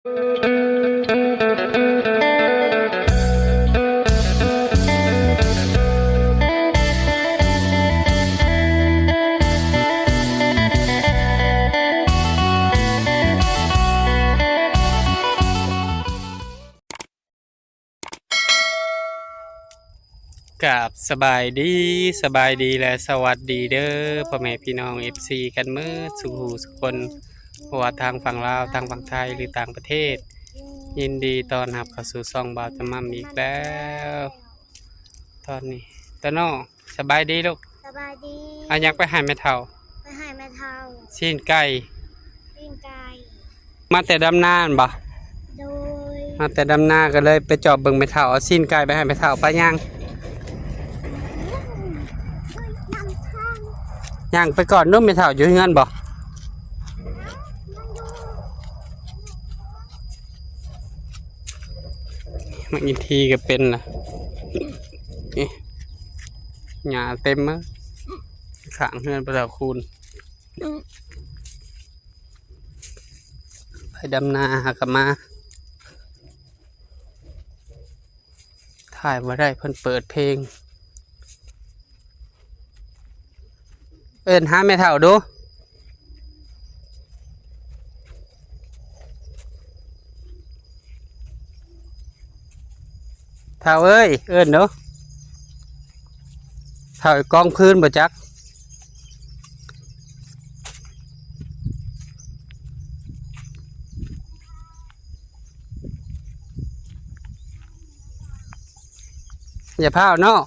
กับสบายดีและสวัสดีเด้อพ่อแม่พี่น้อง FC กันเมื่อสุขสุขคนว่าทางฝั่งลาวทางฝั่งไทยหรือต่างประเทศยินดีต้อนรับเข้าสู่ช่องบ่าวจะมั่มอีกแล้วตอนนี้ตะน้อสบายดีลูกสบายดีอายังไปหาแม่เฒ่าไปหาแม่เฒ่าชิ้นไก่ปิ้งไก่มาแต่ดำนาบ่โดยมาแต่ดำนาก็เลยไปจอบเบิ่งแม่เฒ่าเอาชิ้นไก่ไปให้แม่เฒ่าไปย่างไปก่อนนุ่มแม่เฒ่าอยู่เฮือนบ่มาอีกทีก็เป็นล่ะหญ้าเต็มมั้งข้างเฮือนประดาคูณไปดำนาหากมาถ่ายมาได้เพิ่นเปิดเพลงเอิ้นหาแม่เฒ่าดูเฒ่าเอ้ยเอิ้นเด้อเฒ่ากองพื้นบ่จักอย่าพาวเนาะ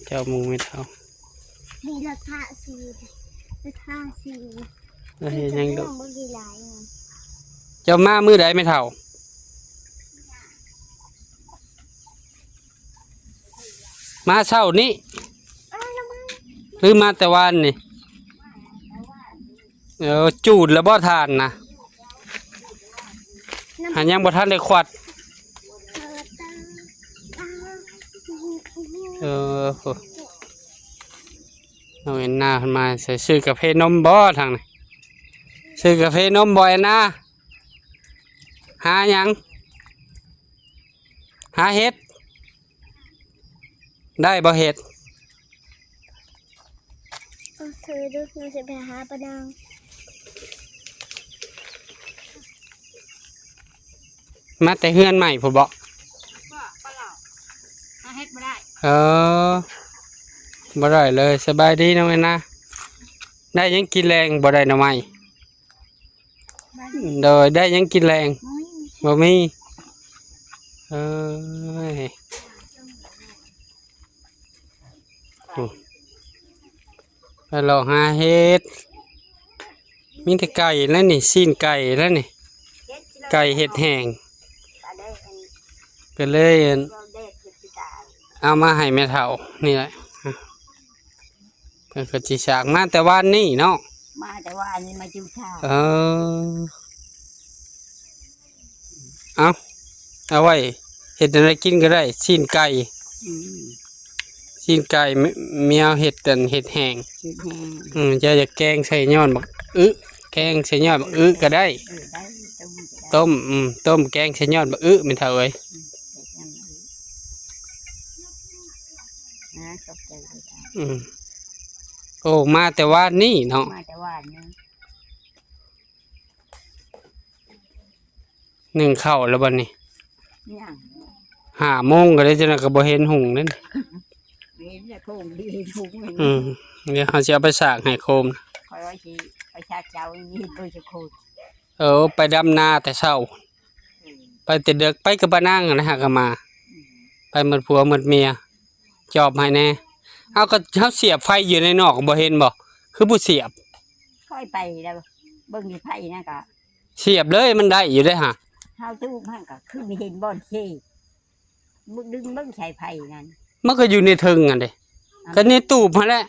เจ้ามูไม่เฒ่ามีราคาสีราคาสีแล้วเฮ็ดยังดู บ่ดีหลายเจ้ามามื้อใดไม่เฒ่ามาเช้านี้หรือมาแต่วันนี่จูดแล้วบ่ทานนะหันยังบ่ทันได้ขวัดเอาเอ็นนาขึ้นมาใส่ซื้อกาแฟนมบ่ทางนี้ซื้อกาแฟนมบ่อยนะหายังหาเห็ดได้บ่เห็ดเธอดูเราจะไปหาปลาดังมาแต่เฮือนใหม่ผมบอกหาเห็ดบ่ได้บ่ได้เลยสบายดีน้องเอ็นนะได้ยังกินแรงบ่ได้หน่อไม้โดยได้ยังกินแรงบ่มีไปลองหาเห็ดมีแต่ไก่แล้วนี่ซีนไก่แล้วนี่ไก่เห็ดแห้งก็เลยเอามาให้แม่เฒ่านี่แหละเป็นกระจิฉากมาแต่วันนี้เนาะมาแต่ว่าอันนี้มาจิ้มข้าวเอาไว้เห็ดอะไรกินก็ได้ซีนไก่ซีนไก่เมียวเห็ดแต่เห็ดแห้งจะแกงใส่ยอดบักแกงใส่ยอดบักก็ได้ต้มแกงใส่ยอดบักไม่เท่าเลยโอ้มาแต่ว่านี่เนาะหนึ่งเข้าแล้วบัดนี้5 โมงก็ได้จะน่ะก็บ่เห็นหุงนั่นเดี๋ยวเขาจะเอาไปสากให้โคมไปดำนาแต่เช้าไปแต่เด็กไปกับบ้านนางนะฮะก็มาไปหมดผัวหมดเมียจอบให้แน่เอาก็เขาเสียบไฟอยู่ในนอกบ่เห็นบ่คือผู้เสียบค่อยไปแล้วเบิ่งไฟนะก็เสียบเลยมันได้อยู่ได้ฮะเฮาตู้มันก็คือมีเห็นบ่อนเช่มึงดึงเบิ่งใส่ไฟนั่นมันก็อยู่ในทึงอ่ะเด้ก็ในตู้มาแล้ว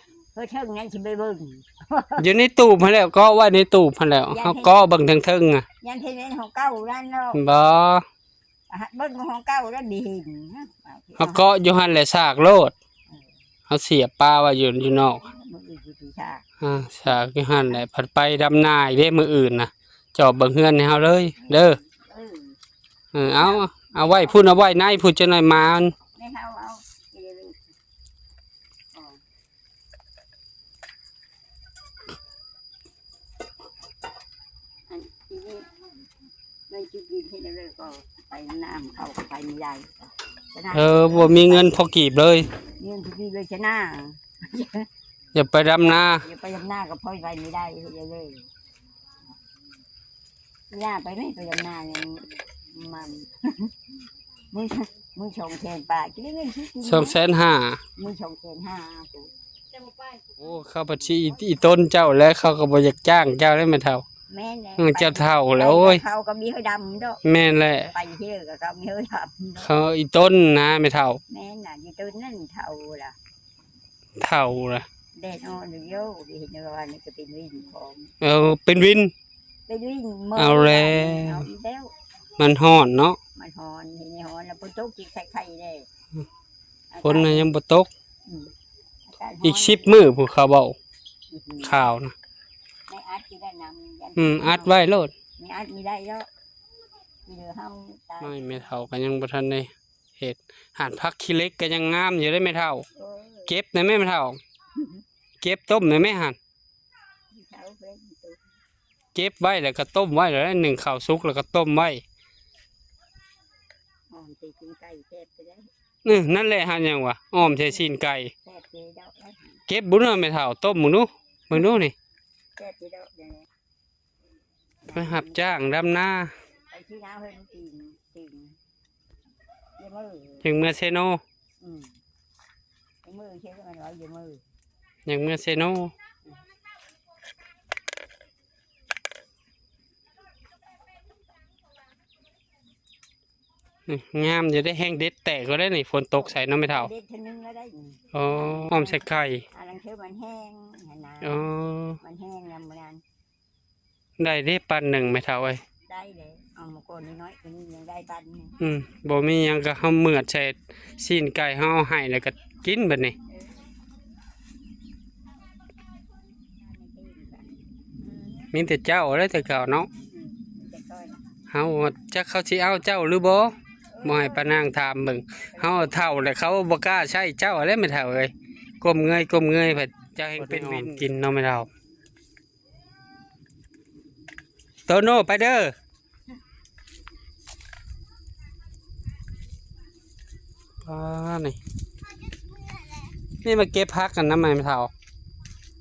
ทึงนั้นสิไปเบิ่งอยู่ในตู้มาแล้วก็ว่าในตู้มาแล้วเฮาก็เบิ่งทึงอ่ะยันเห็นของเก่านั่นเนาะบ่เบิ่งของเก่าแล้วดีเห็นเฮาก็อยู่หั่นแหละซากโลดเฮาเสียบปลาไว้อยู่นอกซากอยู่หั่นแหละผัดไปดำนาอีกเด้มื้ออื่นน่ะ จอบเบิ่งเฮือนให้เฮาเลยเด้อ เออ เอาไว้พุ่นเอาไว้ในพุ่นจะหน่อยมามัน ไม่เอาเดี๋ยวลูกอ๋ออันทีนี้เงินจุดยืนให้เราเลยก็ไปน้ำเขาก็ไปไม่ได้ชนะ บ่มีเงินพอกีบเลย เงินจุดยืนเลยชนะ อย่าไปดำนา อย่าไปยำหน้ากับพ่อไปไม่ได้เลยหน้าไปไม่ไปยำหน้าเนี่ยมัน มึงมึงชงแทนป่ากินเงินชิ้น 250,000 มึงชงแทน5ตัว โอ้เข้าบัญชีอีต้นเจ้าแล้วเขาก็บ่อยากจ้างเจ้าได้แม่เฒ่า แม่แหละ เจ้าเฒ่าแล้วโอ้ย เขาก็มีให้ดำด้วย แม่นแหละ ไปเที่ยวกับเขามีให้ดำด้วย เขาอีต้นนะแม่เฒ่า แม่น่ะอยู่ตัวนั่นเท่าล่ะ เฒ่าล่ะ แดดอ่อนอยู่โยดีเห็นว่านี่ก็เป็นวิ่งของ เป็นวิน เป็นวิ่ง เอาแล้ว เอาอีกแล้ว มันฮ้อนเนาะ มันหอนเห็นไหมหอนแล้วปุ๊บตุ๊กจิกไข่ๆเลย ฝนน่ะยังบ่ตก อืมอากาศร้น อีก10มื้อผู้เขาเว้าข่าวนะ ในอัดที่ได้นำ อัดไว้โลด ในอัดมีได้แล้วเหลือเฮาตาย ไม่แม่เฒ่าก็ยังบ่ทันได้เฮ็ดหานผักขี้เหล็กก็ยังงามอยู่ได้แม่เฒ่า โอ้ย เก็บได้แม่เฒ่า เก็บต้มได้แม่หั่น เช้าเพิ่นตุ๊ก เก็บไว้แล้วก็ต้มไว้แล้วนึ่งข้าวสุกแล้วก็ต้มไว้ หอมตีกินไก่แซ่บไปได้ นั่นแหละหั่นหยังวะอ้อมใส่ซีนไก่ แซ่บไปดอกแล้ว เก็บบุญเอาแม่เฒ่าต้มหมูนูมึงดูนี่ แซ่บไปดอกเดี๋ยวนี้ ไปหับจ้างดำนา ไปที่น้าเพิ่นตีนเดี๋ยวมือ อย่างเมื่อเซโน อืมเดี๋ยวมือเชื่อมันว่าเดี๋ยวมือ อย่างเมื่อเซโนนี่งามจะได้แห้งเด็ดแตกก็ได้นี่ฝนตกใส่น้ำไม่เท่า เด็ดเท่านึงแล้วได้นี่ อ๋ออ้อมใส่ไข่ อันนั้นคือมันแห้งเห็นนะ อ๋อ มันแห้งแล้วมันนั้น ได้ได้ปันหนึ่งไม่เท่าไอ้ย ได้เลยเอามาก่อนน้อยๆคนนี้ยังได้ปันหนึ่ง บ่มีหยังก็เฮาเมือดใส่ซีนไก่เฮาเอาให้แล้วก็กินเบัดนี้ มีแต่เจ้าแล้วแต่เก่าเนาะ แต่ก็ เฮาจักเขาสิเอาเจ้าหรือบ่บ่ให้ปานางถามเบิ่งเฮาเฒ่าแล้วเขาบ่กล้าใช้เจ้าอะไรไม่เฒ่าเอ้ยก้มเงยเพิ่นเจ้าแห่งเป็นวินกินเนาะไม่เฒ่าโตโน่ไปเด้อนี่นี่มาเก็บผักกันนำไม่เฒ่า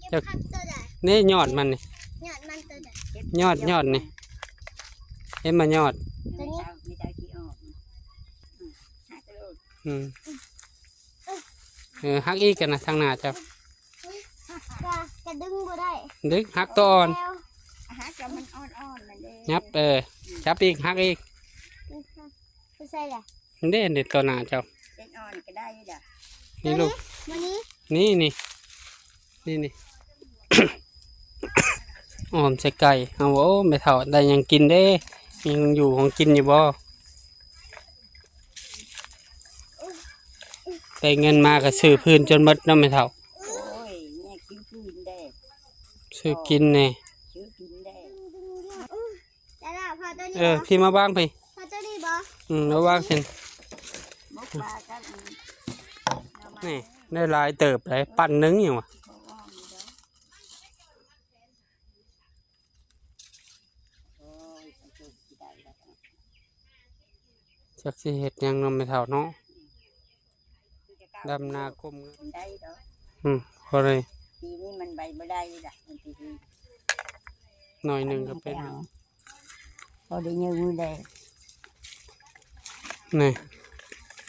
เก็บผักตัวใด นี่ยอดมันนี่ หยอดมันตัวใด ยอดนี่เห็นมายอด ตัวนี้มีได้ที่ออกหากระโดด อืมฮักอีกกันนะทางหน้าเจ้า กระดึงบ่ได้ ดึกฮักตัวอ่อน แล้ว หากระมันอ่อนๆนั่นเด้ ยับจับอีกฮักอีก ไม่ใช่แหละ เด่นเด็ดตัวหน้าเจ้า เด็ดอ่อนก็ได้จ้ะ นี่ลูก วันนี้ นี่ ออมใส่ไก่เอาโอ้ไม่เท่าได้หยังกินเด้มีของอยู่ของกินอยู่บ่ได้เงินมาก็ซื้อพื้นจนหมดเนาะไม่เท่า โอ้ยเนี่ยกินกินได้ ซื้อกินแน่ ซื้อกินได้ แล้วล่ะพอตัวนี้บ่ พี่มาบ้างพี่ พอตัวนี้บ่ มาบ้างสิ มกปลากันเอามา นี่ได้หลายเติบเลยปั่นหนึงอย่างวะ เขาอ้อมอยู่แล้วโอ้ยสังเกตสิได้แล้ว จักสิเฮ็ดหยังเนาะไม่เท่าเนาะ คือจะก้าว ดำนาคม ได้ดอก พอเลย ปีนี้มันใบไม่ได้จ้ะมันปีนี้ หน่อยหนึ่งก็เป็น พอได้เงินมือได้ นี่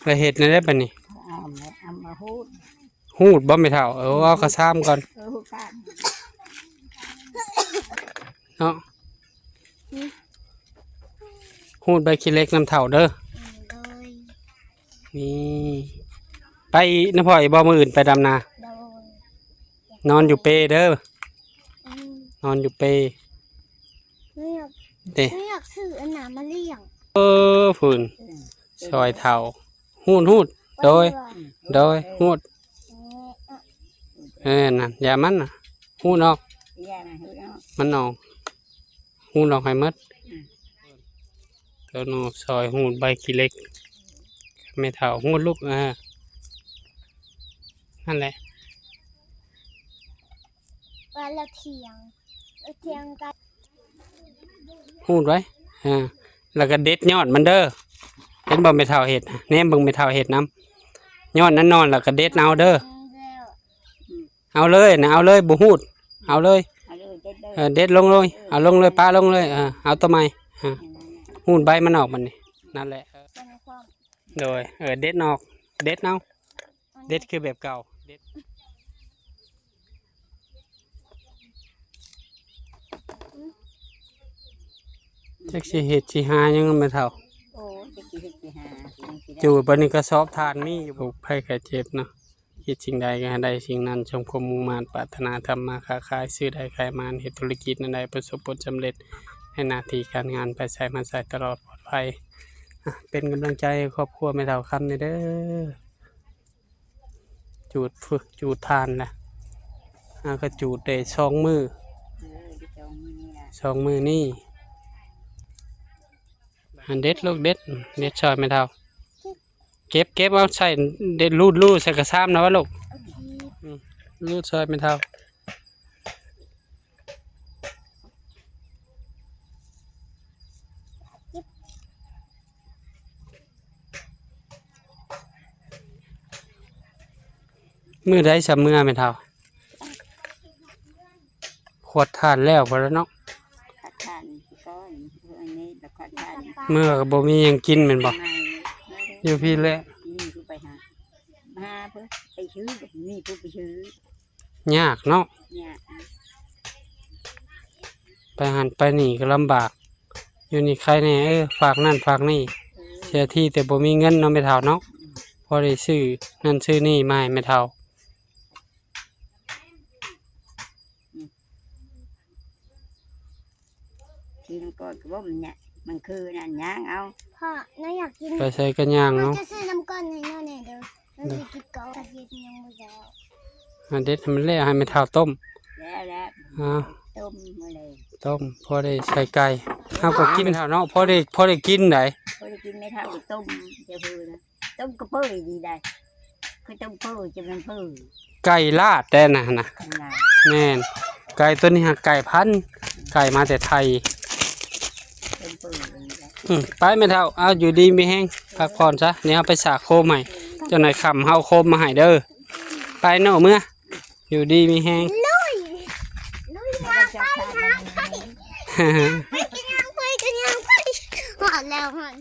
แล้วเห็ดในได้ปะนี่ เอามาพูด หูดบ่ไม่เท่าเอากระซ้ำก่อน พูดกัน เนาะหูดใบขี้เหล็กน้ำเท่าเด้อ โดย นี่ไปน้ำพ่อยบ่มืออื่นไปดำนา โดย นอนอยู่เปเด้อ อืม นอนอยู่เป ไม่อยาก เด้ ไม่อยากซื้ออันหนามาเลี้ยง ฝุ่นซอยเท่าหูดโดยหูดนั่นอย่ามันน่ะหูดออก แย่นะเฮ้ยเนาะ มันออก หูดออกให้หมดตัวโนซอยหูดใบขี้เล็กไม่เท่าหูดลูกนั่นแหละ วันละเถียงกัน หูดไว้แล้วก็เด็ดยอดมันเด้อเห็นบ่ไม่เท่าเห็ดน่ะแหนมเบิ่งไม่เท่าเห็ดน้ำยอดนั้นนอนแล้วก็เด็ดเอาเด้อ แล้ว เอาเลยนะเอาเลยบ่หูดเอาเลย เอาเลยเด็ดเลย เด็ดลงเลยเอาลงเลยป้าลงเลยเอาตัวใหม่หูดใบมันออกมันนี่นั่นแหละ เป็นความ โดยเด็ดนอกเด็ดเอาเด็ดคือแบบเก่าเด็ดจักสิเห็ดสิหายังไม่เท่า โอ้จะกี่เฮ็ดกี่หายังสิได้ จูดบันนี้ก็ซอบทานมีอยู่ผูกไผ่ไข่เจ็บเนาะคิดสิ่งใดก็ให้ได้สิ่งนั้นชมความมุ่งมั่นปรารถนาทำมาค้าขายซื้อได้ขายมานเหตุธุรกิจนั้นใดประสบผลสำเร็จให้หน้าที่การงานไปใส่มาใส่ตลอดปลอดภัยเป็นกำลังใจให้ครอบครัวไม่เท่าคำนี่เด้อจูดฝึกจูดทานนะก็จูดได้2 มือ ที่เจ้ามือนี่นะ 2 มือนี่อันเด็ดลูกเด็ดเด็ดชอยไม่เท่าเก็บเอาใส่เด็ดรูดใส่กระซ้ำนะวะลูก โอเค รูดซอยไม่เท่ามือได้สำมือไม่เท่าขวดทานแล้วพอแล้วเนาะ ขัดทานก้อนอันนี้แล้วขัดทาน เมื่อก็บ่มีหยังกินแม่นบ่ ไม่ อยู่พี่แหละ นี่กูไปหาเพื่อไปซื้อนี่กูไปซื้อย ากเนาะ เนี่ย ไปหันไปนี่ก็ลำบาก อยู่นี่ใครแน่ฝากนั่นฝากนี่เสียที่แต่บ่มีเงินเนาะไม่เท่าเนาะพอได้ซื้อนั่นซื้อนี่มาให้ไม่เท่า ทีมันก็ว่ามันเนี่ยมันคือนั่นย่างเอา พ่อน้าอยากกิน ไปใส่กันย่าง น้า เนาะ จะซื้อน้ำก้อนให้น้าเนี่ยเด้อน้าจะกินเกาแต่เย็นยังไม่แล้ว อันเด็ดให้มันแล้วให้ไม่เท่าต้ม แล้ว อ่า ต้มมาเลย ต้มพอได้ใส่ไก่เฮาก็กินเท่าเนาะพอได้กินได้ พอได้กินไม่เท่าต้มจะพูดนะต้มกระเปื่อยดีได้คือต้มเปื่อยจะเป็นเปื่อย ไก่ลาดแต่น่ะนะ ขนาด แม่นไก่ตัวนี้หาไก่พันธุ์ไก่มาแต่ไทย ต้มเปื่อยดีได้ ไปไม่เท่าเอาอยู่ดีมีแห้งพักผ่อนซะนี่เอาไปสากโคมใหม่เจ้าหน่อยขำเฮาโคมมาให้เด้อไปเนาะเมื่ออยู่ดีมีแห้ง ลุย แล้วก็จะทาน ไปกินน้ำไปหอดแล้วหอด